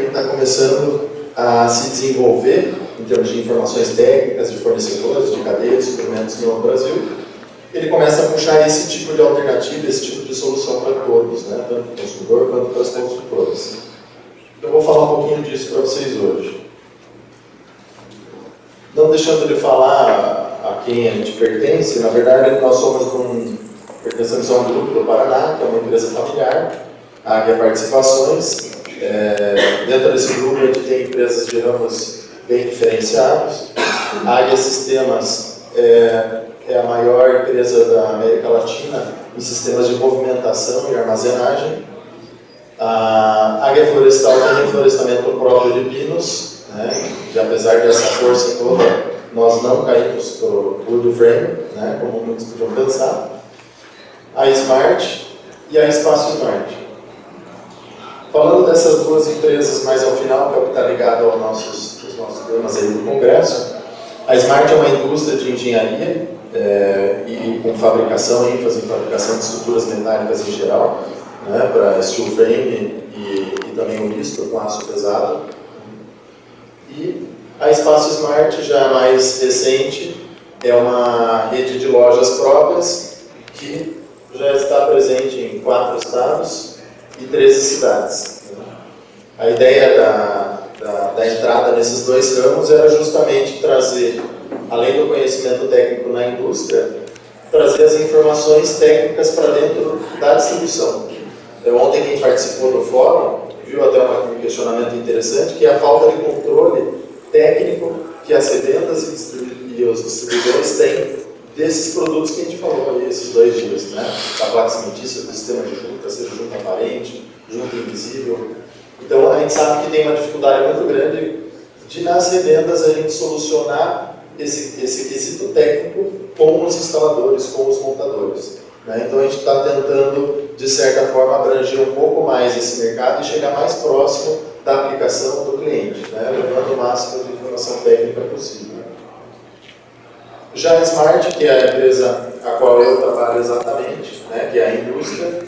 está começando a se desenvolver em termos de informações técnicas, de fornecedores, de cadeias, de suprimentos no Brasil. Ele começa a puxar esse tipo de alternativa, esse tipo de solução para todos, né? Tanto para o consumidor quanto para as construtoras. Eu vou falar um pouquinho disso para vocês hoje. Não deixando de falar a quem a gente pertence, na verdade nós pertencemos a um grupo do Paraná, que é uma empresa familiar, a Águia Participações. Dentro desse grupo a gente tem empresas de ramos bem diferenciados. A Águia Sistemas é a maior empresa da América Latina em sistemas de movimentação e armazenagem. A Águia Florestal tem reflorestamento próprio de pinos, né? E apesar dessa força toda, nós não caímos para o wood frame, né? Como muitos podiam pensar. A Smart e a Espaço Smart. Falando dessas duas empresas mais ao final, que é o que está ligado aos nossos temas aí do Congresso, a Smart é uma indústria de engenharia e com fabricação, ênfase em fabricação de estruturas metálicas em geral, né, para steel frame e também o listro com aço pesado. E a Espaço Smart, já mais recente, é uma rede de lojas próprias que já está presente em 4 estados e 13 cidades. A ideia da entrada nesses 2 ramos era justamente trazer, além do conhecimento técnico na indústria, trazer as informações técnicas para dentro da distribuição. Ontem quem participou do fórum viu até um questionamento interessante, que é a falta de controle técnico que as revendas e os distribuidores têm desses produtos que a gente falou aí esses 2 dias, né? Da placa cimentícia, do sistema de junta, seja junta aparente, junta invisível. Então a gente sabe que tem uma dificuldade muito grande de nas revendas a gente solucionar esse quesito técnico com os instaladores, com os montadores, né? Então a gente está tentando, de certa forma, abranger um pouco mais esse mercado e chegar mais próximo da aplicação do cliente, né? Levando o máximo de informação técnica possível. Já a Smart, que é a empresa a qual eu trabalho exatamente, né, que é a indústria,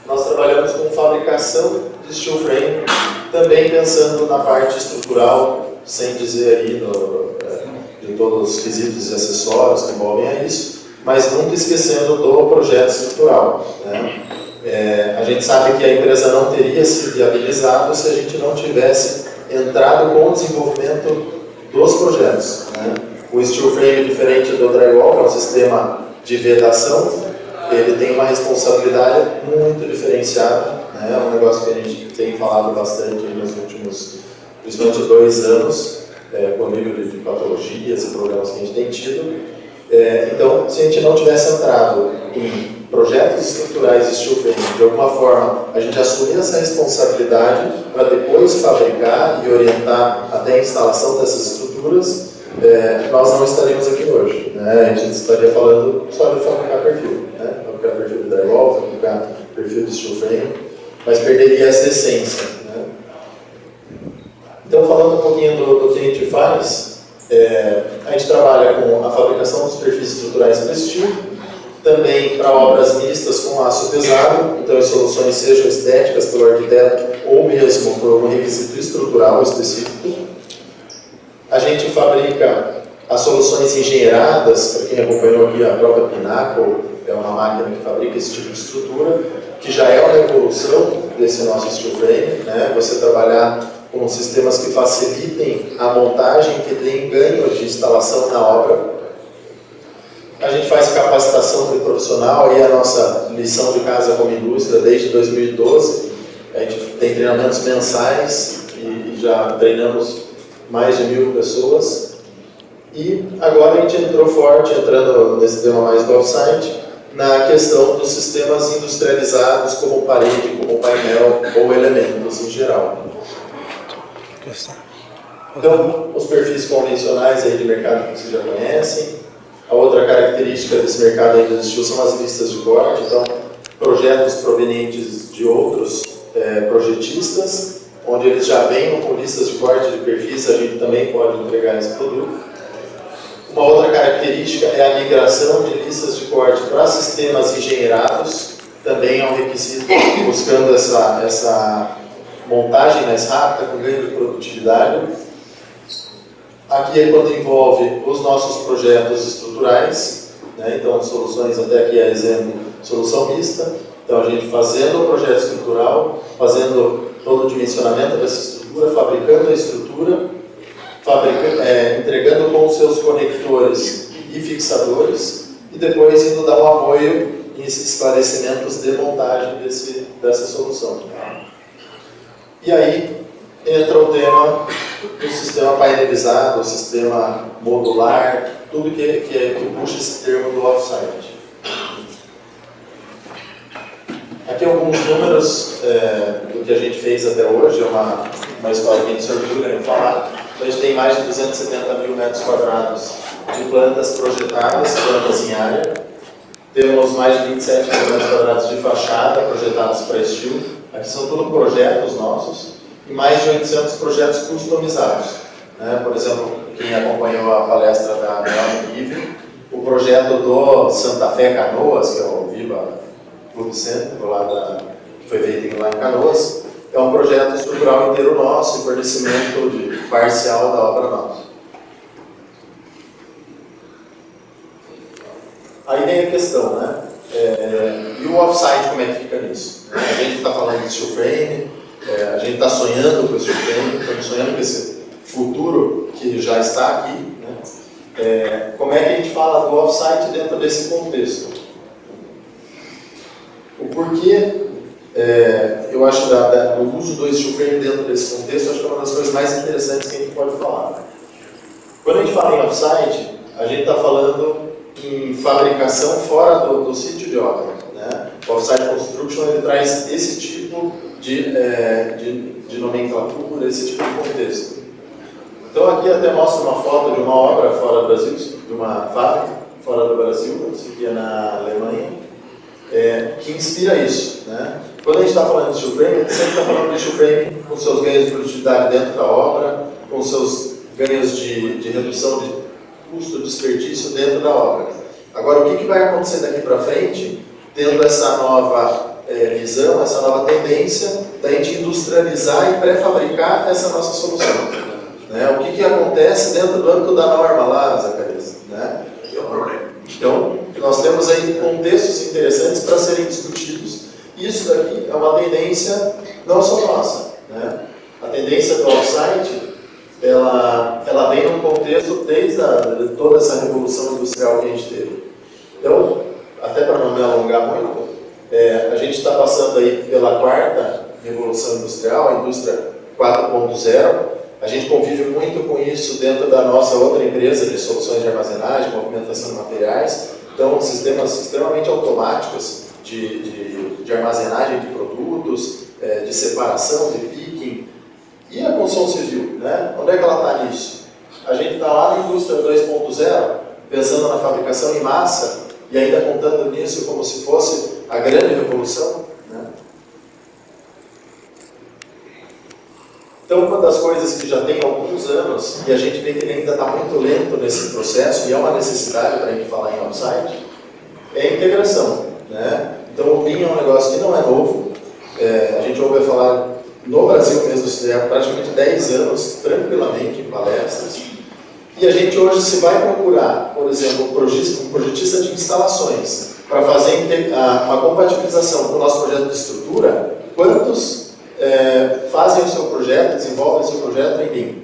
nós trabalhamos com fabricação de steel frame, também pensando na parte estrutural, sem dizer aí de todos os quesitos e acessórios que envolvem a isso, mas nunca esquecendo do projeto estrutural, né? A gente sabe que a empresa não teria se viabilizado se a gente não tivesse entrado com o desenvolvimento dos projetos, né? O steel frame, diferente do drywall, que é um sistema de vedação, ele tem uma responsabilidade muito diferenciada, né? É um negócio que a gente tem falado bastante nos últimos, principalmente 2 anos, com o nível de patologias e problemas que a gente tem tido. Então, se a gente não tivesse entrado em projetos estruturais de steel frame, de alguma forma, a gente assumir essa responsabilidade para depois fabricar e orientar até a instalação dessas estruturas, nós não estaríamos aqui hoje, né? A gente estaria falando só de fabricar perfil, né? Fabricar perfil de drywall, fabricar perfil de steel frame, mas perderia essa essência, né? Então, falando um pouquinho do que a gente faz, a gente trabalha com a fabricação dos perfis estruturais para steel, também para obras mistas com aço pesado, então as soluções sejam estéticas pelo arquiteto ou mesmo por um requisito estrutural específico. A gente fabrica as soluções engenheiradas, para quem acompanhou aqui a própria Pinnacle, é uma máquina que fabrica esse tipo de estrutura, que já é uma evolução desse nosso steel frame, né? Você trabalhar com sistemas que facilitem a montagem, que deem ganho de instalação na obra. A gente faz capacitação de profissional, e a nossa lição de casa como indústria desde 2012, a gente tem treinamentos mensais e já treinamos mais de 1000 pessoas, e agora a gente entrou forte, entrando nesse tema mais do off-site, na questão dos sistemas industrializados como parede, como painel ou elementos em geral. Então, os perfis convencionais aí de mercado que vocês já conhecem. A outra característica desse mercado ainda existiu são as listas de corte, então projetos provenientes de outros projetistas, onde eles já vêm com listas de corte de perfis, a gente também pode entregar esse produto. Uma outra característica é a migração de listas de corte para sistemas engenheirados, também é um requisito buscando essa montagem mais rápida, com ganho de produtividade. Aqui é quando envolve os nossos projetos estruturais, né? Então, soluções, até aqui é exemplo, solução mista. Então, a gente fazendo o projeto estrutural, fazendo todo o dimensionamento dessa estrutura, fabricando a estrutura, entregando com os seus conectores e fixadores, e depois indo dar um apoio em esclarecimentos de montagem dessa solução. E aí entra o tema do sistema painelizado, o sistema modular, tudo que puxa esse termo do off-site. Aqui alguns números do que a gente fez até hoje, é uma história que a gente orgulha em falar. Então, a gente tem mais de 270 mil metros quadrados de plantas projetadas, plantas em área. Temos mais de 27 mil metros quadrados de fachada projetados para estilo. Aqui são tudo projetos nossos e mais de 800 projetos customizados. Por exemplo, quem acompanhou a palestra da Melanie Rive, o projeto do Santa Fé Canoas, que é o Viva Club Center, que foi feito lá em Canoas, é um projeto estrutural inteiro nosso, em fornecimento parcial da obra nossa. Aí vem a questão, né? E o off-site, como é que fica nisso? A gente está falando de steel frame, a gente está sonhando com o steel frame, estamos sonhando com esse futuro que já está aqui, né? Como é que a gente fala do off-site dentro desse contexto? O porquê, eu acho, do uso do steel frame dentro desse contexto, acho que é uma das coisas mais interessantes que a gente pode falar. Quando a gente fala em off-site, a gente está falando em fabricação fora do sítio de obra, né? O off-site construction ele traz esse tipo de nomenclatura, esse tipo de contexto. Então aqui até mostra uma foto de uma obra fora do Brasil, de uma fábrica fora do Brasil, isso aqui é na Alemanha, que inspira isso, né? Quando a gente está falando de steel frame, a gente sempre está falando de steel frame com seus ganhos de produtividade dentro da obra, com seus ganhos de redução de custo, desperdício dentro da obra. Agora, o que vai acontecer daqui para frente, tendo essa nova visão, essa nova tendência da gente industrializar e pré-fabricar essa nossa solução? Né? O que acontece dentro do âmbito da norma lá, Zacarias? Né? Então, nós temos aí contextos interessantes para serem discutidos. Isso daqui é uma tendência não só nossa, né? A tendência do off-site, ela vem num contexto desde toda essa revolução industrial que a gente teve. Então, até para não me alongar muito, a gente está passando aí pela quarta revolução industrial, a indústria 4.0. A gente convive muito com isso dentro da nossa outra empresa de soluções de armazenagem, movimentação de materiais. Então, sistemas extremamente automáticos de armazenagem de produtos, de separação, de picking. E a construção civil, né? Onde é que ela está nisso? A gente está lá na indústria 2.0, pensando na fabricação em massa, e ainda contando nisso como se fosse a grande revolução, né? Então, uma das coisas que já tem alguns anos, e a gente vê que ele ainda está muito lento nesse processo, e é uma necessidade para a gente falar em off-site, é a integração, né? Então, o BIM é um negócio que não é novo, a gente ouve falar no Brasil mesmo, há praticamente 10 anos, tranquilamente, em palestras. E a gente hoje, se vai procurar, por exemplo, um projetista de instalações, para fazer uma compatibilização com o nosso projeto de estrutura, quantos fazem o seu projeto, desenvolvem o seu projeto em BIM?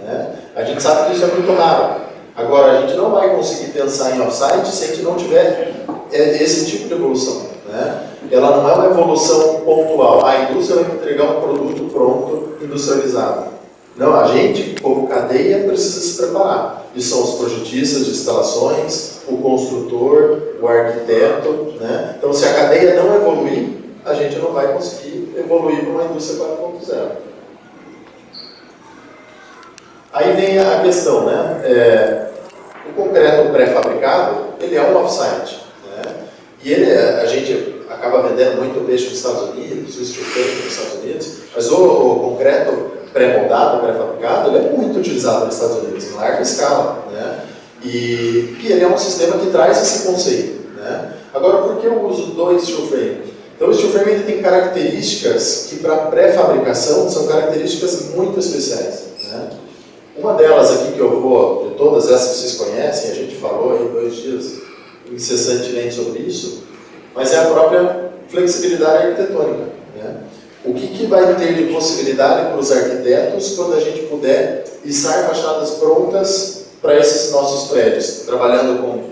Né? A gente sabe que isso é muito raro. Agora, a gente não vai conseguir pensar em off-site se a gente não tiver esse tipo de evolução. Né? Ela não é uma evolução pontual. A indústria vai entregar um produto pronto, industrializado. Não, a gente, como cadeia, precisa se preparar. E são os projetistas de instalações, o construtor, o arquiteto. Né? Então, se a cadeia não evoluir, a gente não vai conseguir evoluir para uma indústria 4.0. Aí vem a questão, né? O concreto pré-fabricado, ele é um off-site. Né? E a gente acaba vendendo muito peixe nos Estados Unidos, o steel frame nos Estados Unidos, mas o concreto pré-moldado, pré-fabricado, ele é muito utilizado nos Estados Unidos, em larga escala. Né? E ele é um sistema que traz esse conceito. Né? Agora, por que eu uso do steel frame? Então o steel frame ele tem características que para pré-fabricação são características muito especiais, né? Uma delas aqui que eu vou, de todas essas que vocês conhecem, a gente falou aí 2 dias incessantemente sobre isso, mas é a própria flexibilidade arquitetônica, né? O que vai ter de possibilidade para os arquitetos quando a gente puder içar fachadas prontas para esses nossos prédios, trabalhando com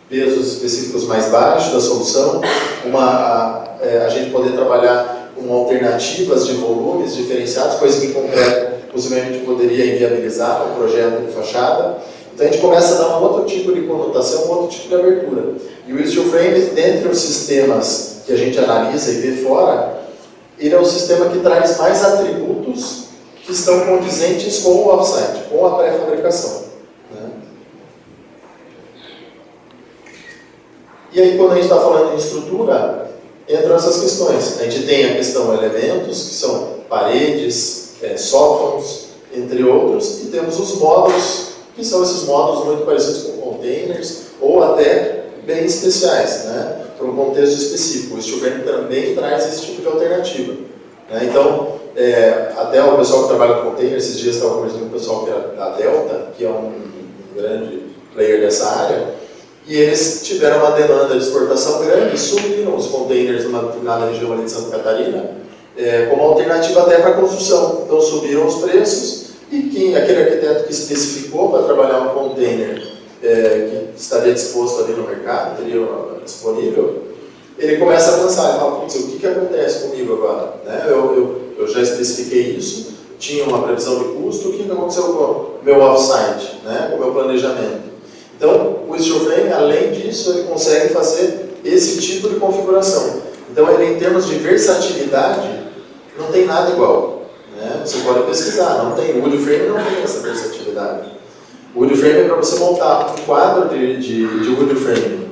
pesos específicos mais baixos da solução, a gente poder trabalhar com alternativas de volumes diferenciados, coisa que em concreto possivelmente poderia inviabilizar o projeto de fachada. Então a gente começa a dar um outro tipo de conotação, um outro tipo de abertura. E o steel frame, dentre os sistemas que a gente analisa e vê fora, ele é o sistema que traz mais atributos que estão condizentes com o off-site, com a pré-fabricação, né? E aí, quando a gente está falando em estrutura, entram essas questões. A gente tem a questão elementos, que são paredes, sótãos, entre outros, e temos os módulos, que são esses módulos muito parecidos com containers, ou até bem especiais, né? Para um contexto específico. O steel frame também traz esse tipo de alternativa, né? Então, até o pessoal que trabalha com container, esses dias estava conversando com o pessoal que era da Delta, que é um grande player dessa área, e eles tiveram uma demanda de exportação grande e subiram os containers na região ali de Santa Catarina, como alternativa até para a construção. Então subiram os preços e aquele arquiteto que especificou para trabalhar um container que estaria disposto ali no mercado, teria disponível, ele começa a pensar, ele fala, putz, o que acontece comigo agora? Né? Eu já especifiquei isso, tinha uma previsão de custo, o que aconteceu com o meu off-site, né? Com o meu planejamento? Então, o steel frame, além disso, ele consegue fazer esse tipo de configuração. Então, ele, em termos de versatilidade, não tem nada igual, né? Você pode pesquisar, não tem. O wood frame não tem essa versatilidade. O wood frame é para você montar um quadro de wood frame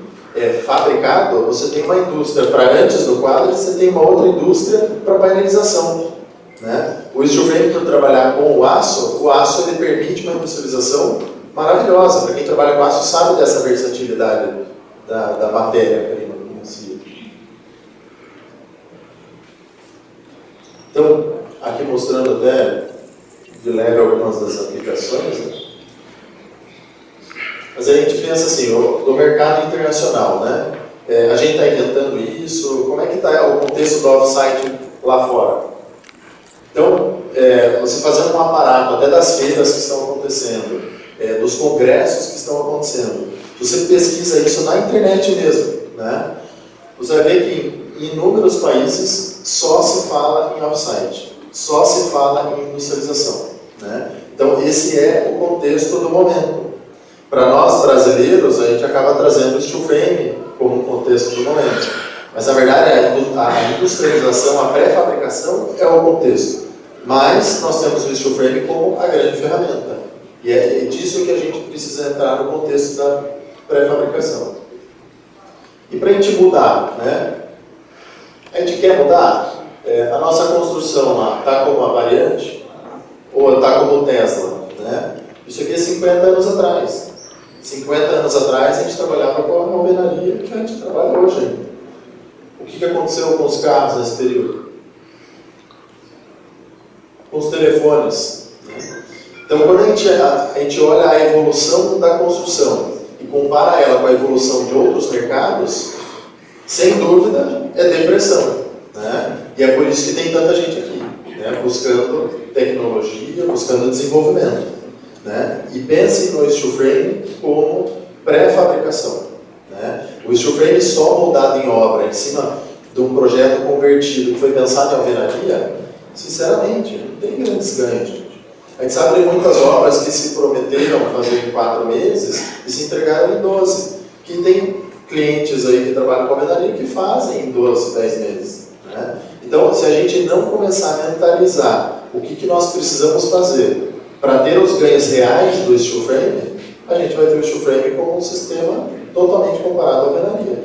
fabricado, você tem uma indústria para antes do quadro, você tem uma outra indústria para painelização, né? O steel frame, para trabalhar com o aço ele permite uma industrialização maravilhosa. Para quem trabalha com aço sabe dessa versatilidade da matéria-prima em si. Então, aqui mostrando até de leve algumas das aplicações, né? Mas a gente pensa assim, do mercado internacional, né? A gente está inventando isso, como é que está o contexto do off-site lá fora? Então, você fazendo um aparato até das feiras que estão acontecendo, dos congressos que estão acontecendo, você pesquisa isso na internet mesmo, né? Você vai ver que em inúmeros países só se fala em off-site, só se fala em industrialização, né? Então, esse é o contexto do momento. Para nós brasileiros, a gente acaba trazendo o steel frame como um contexto do momento. Mas, na verdade, a industrialização, a pré-fabricação é o contexto. Mas nós temos o steel frame como a grande ferramenta. E é disso que a gente precisa entrar no contexto da pré-fabricação. E para a gente mudar, né? A gente quer mudar? A nossa construção lá está como a variante ou está como o Tesla, né? Isso aqui é 50 anos atrás. 50 anos atrás a gente trabalhava com a alvenaria que a gente trabalha hoje ainda. O que aconteceu com os carros nesse período? Com os telefones, né? Então, quando a gente olha a evolução da construção e compara ela com a evolução de outros mercados, sem dúvida é depressão, né? E é por isso que tem tanta gente aqui, né? Buscando tecnologia, buscando desenvolvimento, né? E pense no steel frame como pré-fabricação, né? O steel frame só moldado em obra, em cima de um projeto convertido que foi pensado em alvenaria, sinceramente, não tem grandes ganhos, gente. A gente sabe de muitas obras que se prometeram fazer em 4 meses e se entregaram em 12. Que tem clientes aí que trabalham com alvenaria que fazem em 12, 10 meses, né? Então, se a gente não começar a mentalizar o que nós precisamos fazer para ter os ganhos reais do steel frame, a gente vai ter o steel frame como um sistema totalmente comparado à alvenaria.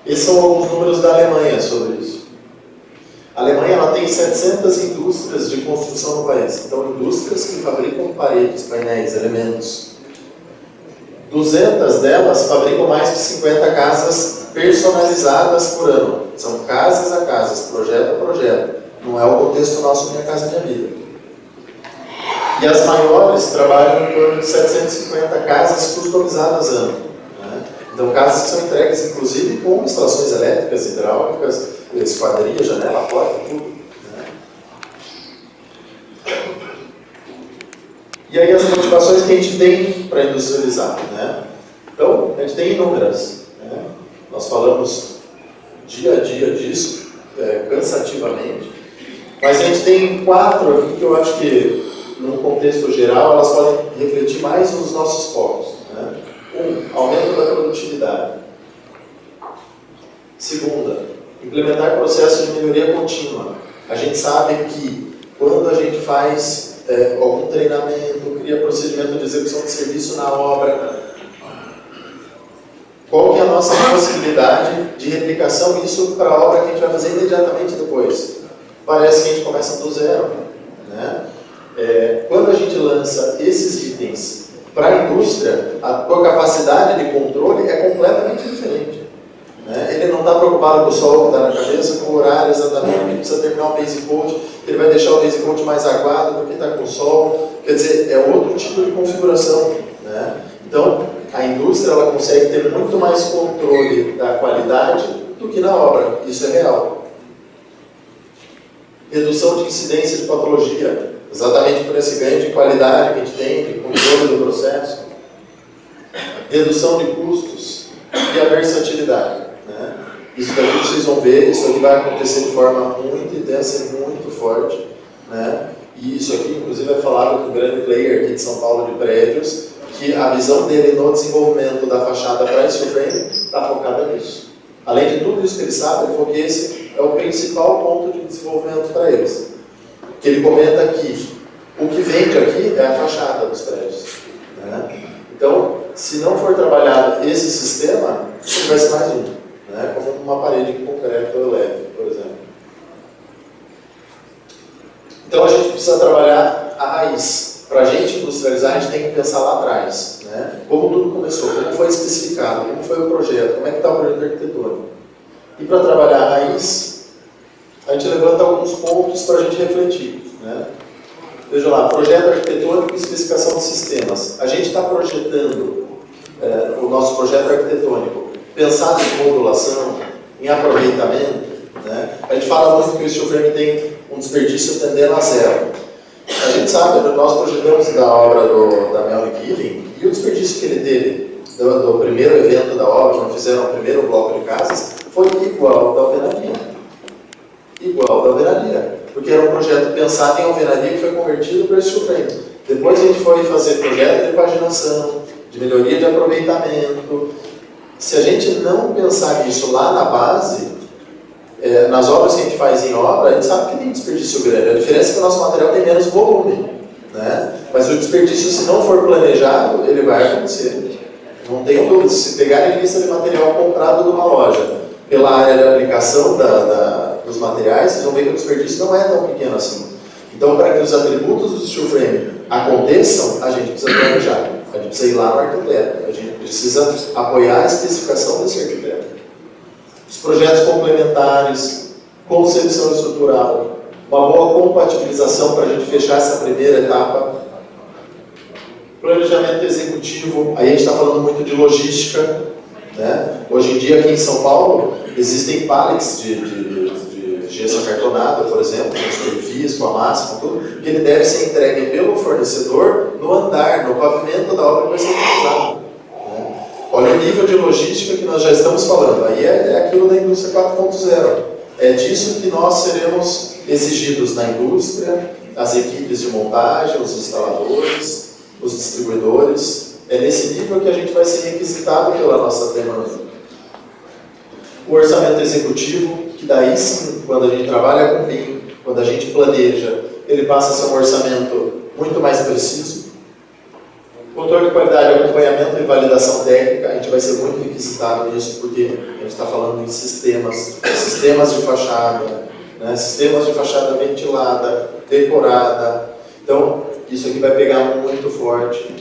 Esses são alguns números da Alemanha sobre isso. A Alemanha ela tem 700 indústrias de construção no país. Então, indústrias que fabricam paredes, painéis, elementos. 200 delas fabricam mais de 50 casas personalizadas por ano. São casas a casas, projeto a projeto. Não é o contexto nosso Minha Casa Minha Vida. E as maiores trabalham em torno de 750 casas customizadas ano. Né? Então, casas que são entregues, inclusive, com instalações elétricas, hidráulicas, esquadria, janela, porta, tudo. Né? E aí as motivações que a gente tem para industrializar. Né? Então, a gente tem inúmeras. Né? Nós falamos dia a dia disso, cansativamente. Mas a gente tem 4 aqui que eu acho que, num contexto geral, elas podem refletir mais nos nossos focos. Né? 1, aumento da produtividade. 2, implementar processo de melhoria contínua. A gente sabe que quando a gente faz algum treinamento, cria procedimento de execução de serviço na obra, qual que é a nossa possibilidade de replicação disso para a obra que a gente vai fazer imediatamente depois? Parece que a gente começa do zero. Né? Quando a gente lança esses itens para a indústria, a tua capacidade de controle é completamente diferente. Né? Ele não está preocupado com o sol que está na cabeça, com o horário exatamente, que precisa terminar o base coat, que ele vai deixar o base coat mais aguado porque está com o sol. Quer dizer, é outro tipo de configuração. Né? Então, a indústria ela consegue ter muito mais controle da qualidade do que na obra. Isso é real. Redução de incidência de patologia, exatamente por esse ganho de qualidade que a gente tem, de controle do processo. Redução de custos e a versatilidade. Né? Isso daqui vocês vão ver, isso aqui vai acontecer de forma muito intensa e muito forte. Né? E isso aqui, inclusive, é falado com um grande player aqui de São Paulo de prédios, que a visão dele no desenvolvimento da fachada para steel frame está focada nisso. Além de tudo isso que ele sabe, ele falou que esse é o principal ponto de desenvolvimento para eles. Ele comenta que o que vende aqui é a fachada dos prédios. Né? Então, se não for trabalhado esse sistema, ele vai ser mais um. Né? Como uma parede de concreto leve, por exemplo. Então, a gente precisa trabalhar a raiz. Para a gente industrializar, a gente tem que pensar lá atrás. Né? Como tudo começou, como foi especificado, como foi o projeto, como é que está o projeto arquitetônico. E para trabalhar a raiz, a gente levanta alguns pontos para a gente refletir. Né? Veja lá, projeto arquitetônico e especificação de sistemas. A gente está projetando o nosso projeto arquitetônico pensado em modulação, em aproveitamento. Né? A gente fala muito que o steel frame tem um desperdício tendendo a zero. A gente sabe, nós projetamos da obra da Melnick Living e o desperdício que ele teve do primeiro evento da obra, quando fizeram o primeiro bloco de casas, foi igual ao da alvenaria. Igual ao da alvenaria. Porque era um projeto pensado em alvenaria que foi convertido para steel frame. Depois a gente foi fazer projeto de paginação, de melhoria de aproveitamento. Se a gente não pensar nisso lá na base, nas obras que a gente faz em obra, a gente sabe que tem desperdício grande. A diferença é que o nosso material tem menos volume. Né? Mas o desperdício, se não for planejado, ele vai acontecer. Não tenho dúvida. Se pegarem a lista de material comprado numa loja, pela área de aplicação dos materiais, vocês vão ver que o desperdício não é tão pequeno assim. Então, para que os atributos do steel frame aconteçam, a gente precisa planejar. A gente precisa ir lá no arquiteto. A gente precisa apoiar a especificação desse arquiteto. Os projetos complementares, concepção estrutural, uma boa compatibilização para a gente fechar essa primeira etapa. Planejamento executivo, aí a gente está falando muito de logística. Né? Hoje em dia, aqui em São Paulo, existem pallets de gesso acartonado, por exemplo, com os perfis, com a massa, com tudo, que ele deve ser entregue pelo fornecedor no andar, no pavimento da obra que vai ser utilizado. Olha o nível de logística que nós já estamos falando. Aí é aquilo da indústria 4.0. É disso que nós seremos exigidos na indústria, as equipes de montagem, os instaladores, os distribuidores. É nesse nível que a gente vai ser requisitado pela nossa demanda. O orçamento executivo, que daí sim, quando a gente trabalha com BIM, quando a gente planeja, ele passa a ser um orçamento muito mais preciso. Controle de qualidade, acompanhamento e validação técnica, a gente vai ser muito requisitado nisso, porque a gente está falando em sistemas de fachada, né? Sistemas de fachada ventilada, decorada. Então, isso aqui vai pegar muito forte.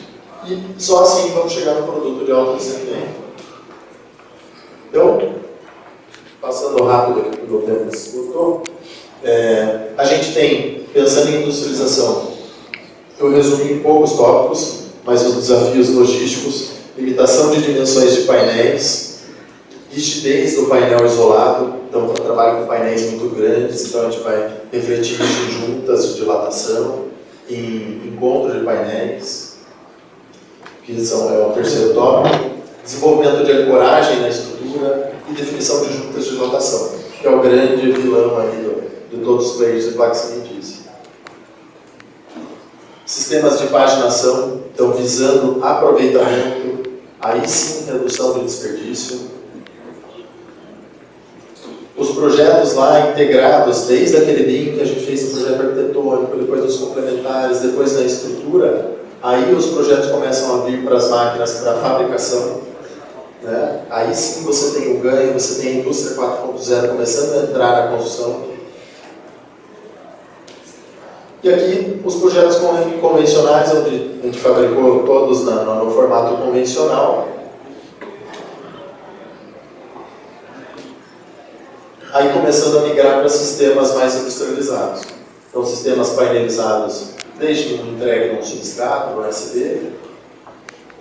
e só assim vamos chegar no produto de alto desempenho. Então, passando rápido aqui porque o tempo se esgotou, a gente tem, pensando em industrialização, eu resumi em poucos tópicos, mas os desafios logísticos, limitação de dimensões de painéis, rigidez do painel isolado, então eu trabalho com painéis muito grandes, então a gente vai refletir isso em juntas de dilatação, em encontro de painéis, que é o terceiro tópico, desenvolvimento de ancoragem na estrutura e definição de juntas de dilatação, que é o grande vilão aí de todos os players de placa cimentícia. Sistemas de paginação, então visando aproveitamento, aí sim redução do desperdício. Os projetos lá integrados, desde aquele link que a gente fez no projeto arquitetônico, depois dos complementares, depois da estrutura, aí os projetos começam a vir para as máquinas para a fabricação. Né? Aí sim você tem o ganho, você tem a indústria 4.0 começando a entrar na construção. E aqui os projetos convencionais, onde a gente fabricou todos no formato convencional. Aí começando a migrar para sistemas mais industrializados. Então sistemas painelizados, desde uma entrega de um substrato, no USB,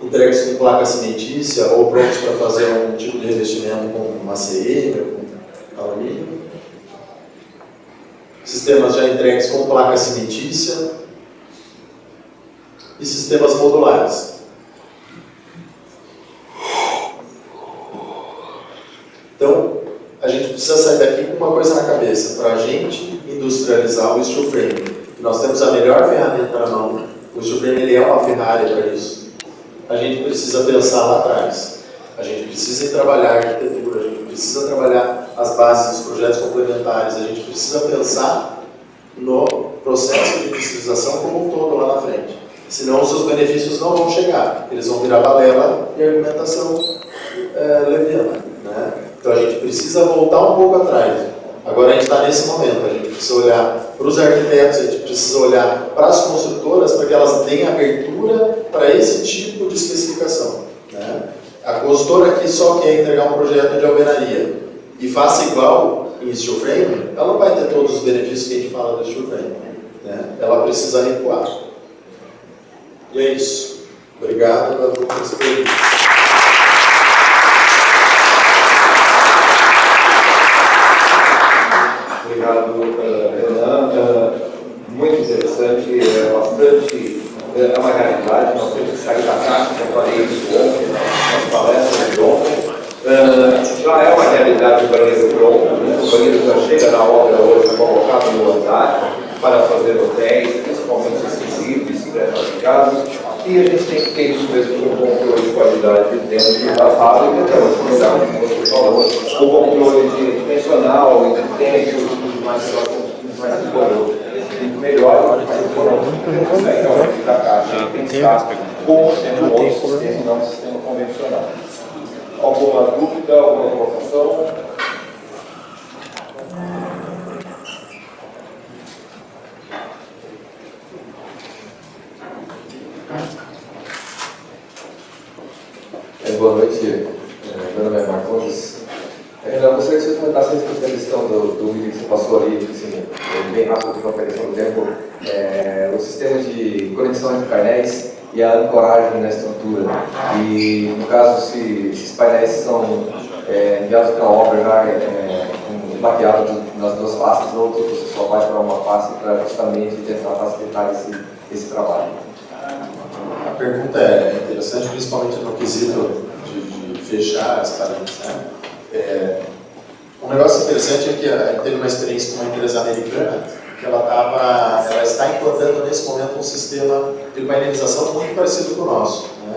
entregas com placa cimentícia ou prontos para fazer um tipo de revestimento com uma CM, com alumínio. Sistemas já entregues com placa cimentícia e sistemas modulares. Então, a gente precisa sair daqui com uma coisa na cabeça, para a gente industrializar o steel frame. Nós temos a melhor ferramenta na mão. O steel frame ele é uma Ferrari para isso. A gente precisa pensar lá atrás. A gente precisa trabalhar a arquitetura, a gente precisa trabalhar as bases dos projetos complementares, a gente precisa pensar no processo de industrialização como um todo lá na frente. Senão os seus benefícios não vão chegar, eles vão virar balela e argumentação leviana. Né? Então a gente precisa voltar um pouco atrás. Agora a gente está nesse momento, a gente precisa olhar para os arquitetos, a gente precisa olhar para as construtoras para que elas deem abertura para esse tipo de especificação. Né? A consultora que só quer entregar um projeto de alvenaria e faça igual em steel frame, ela não vai ter todos os benefícios que a gente fala do steel frame. Né? Ela precisa recuar. E é isso. Obrigado pela pergunta. Obrigado, Renan. Muito interessante, é uma realidade, nós temos que sair da caixa, já falei isso ontem, nas palestras de ontem. Já é uma realidade o banheiro pronto, né? O banheiro já chega na obra hoje colocado no andar para fazer hotéis, principalmente acessíveis, pré-fabricados, e a gente tem que ter isso mesmo com o controle de qualidade dentro da fábrica, que é o controle dimensional, de tempo, tudo mais melhor, mas o não consegue aumentar da caixa e pensar com um outro sistema, não um sistema convencional. Alguma dúvida, alguma colocação? Boa noite, meu nome é Marcos. Eu gostaria que você comentasse a respeito da questão do vídeo que você passou ali, assim, bem rápido, com a questão do tempo, o sistema de conexão entre painéis e a ancoragem na estrutura. E, no caso, se esses painéis são enviados pela obra já mapeados nas duas faces, ou se você só vai para uma face para justamente tentar facilitar esse trabalho. A pergunta é interessante, principalmente no quesito de fechar as paredes. Né? Um negócio interessante é que a gente teve uma experiência com uma empresa americana que ela está implantando nesse momento um sistema de painelização muito parecido com o nosso. Né?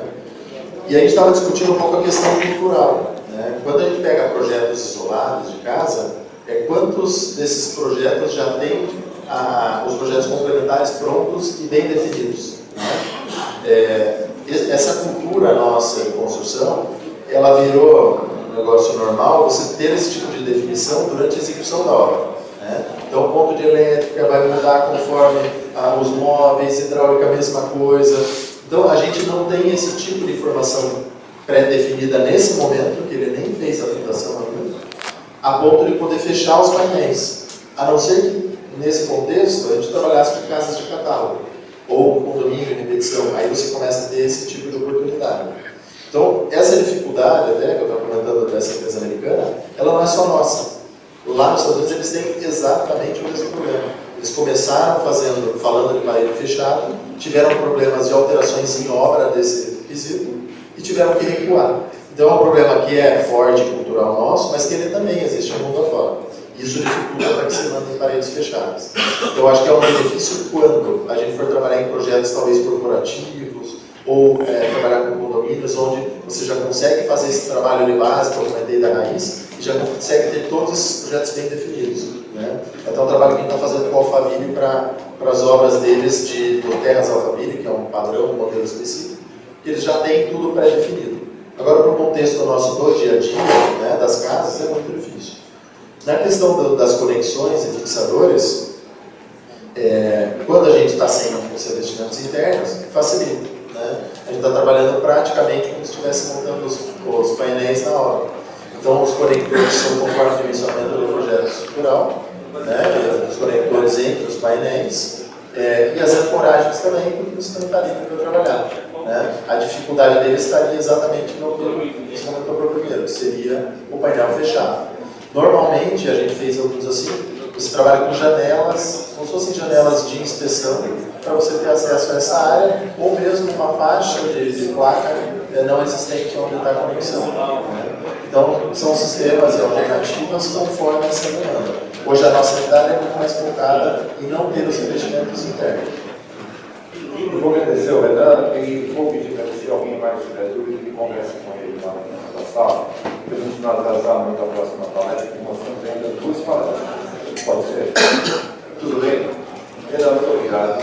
E a gente estava discutindo um pouco a questão cultural. Né? Quando a gente pega projetos isolados de casa, quantos desses projetos já têm os projetos complementares prontos e bem definidos? Né? Essa cultura nossa em construção, ela virou um negócio normal, você ter esse tipo de definição durante a execução da obra. Né? Então, o ponto de elétrica vai mudar conforme os móveis, hidráulica a mesma coisa, Então a gente não tem esse tipo de informação pré-definida nesse momento, que ele nem fez a fundação ainda, a ponto de poder fechar os painéis. A não ser que, nesse contexto, a gente trabalhasse com casas de catálogo, ou condomínio de repetição, aí você começa a ter esse tipo de oportunidade. Então, essa dificuldade, até que eu estava comentando dessa empresa americana, ela não é só nossa. Lá nos Estados Unidos eles têm exatamente o mesmo problema. Eles começaram falando de parede fechada, tiveram problemas de alterações em obra desse quesito e tiveram que recuar. Então é um problema que é forte cultural nosso, mas que ele também existe no mundo afora. Isso dificulta para que se mandem paredes fechadas. Então eu acho que é um benefício quando a gente for trabalhar em projetos talvez corporativos ou trabalhar com condomínios, onde você já consegue fazer esse trabalho de base, que eu comentei da raiz, e já consegue ter todos esses projetos bem definidos. Né? Então, o trabalho que a gente está fazendo com o Alphaville para as obras deles do Terras Alphaville, que é um padrão, um modelo específico, que eles já têm tudo pré-definido. Agora, para o contexto nosso do dia a dia, né, das casas, é muito difícil. Na questão das conexões e fixadores, quando a gente está sem os revestimentos internos, facilita. Né? A gente está trabalhando praticamente como se estivesse montando os painéis na hora. Então, os conectores são conforme o dimensionamento do projeto estrutural, né? Os conectores entre os painéis e as ancoragens também, porque você não está livre para trabalhar. Né? A dificuldade deles estaria exatamente no que você comentou para o primeiro, que seria o painel fechado. Normalmente, a gente fez alguns assim, você trabalha com janelas, como se fossem janelas de inspeção, para você ter acesso a essa área, ou mesmo uma faixa de placa não existente onde está a conexão. Né? Então, são sistemas e alternativas conforme essa demanda. Hoje a nossa unidade é muito mais focada em não ter os investimentos internos. Eu vou agradecer ao Renan e vou pedir para se alguém mais tiver dúvida que converse com ele lá na sala, para a gente não atrasar muito a próxima palestra, que nós temos ainda 2 palestras. Pode ser? Tudo bem? Renan, muito obrigado.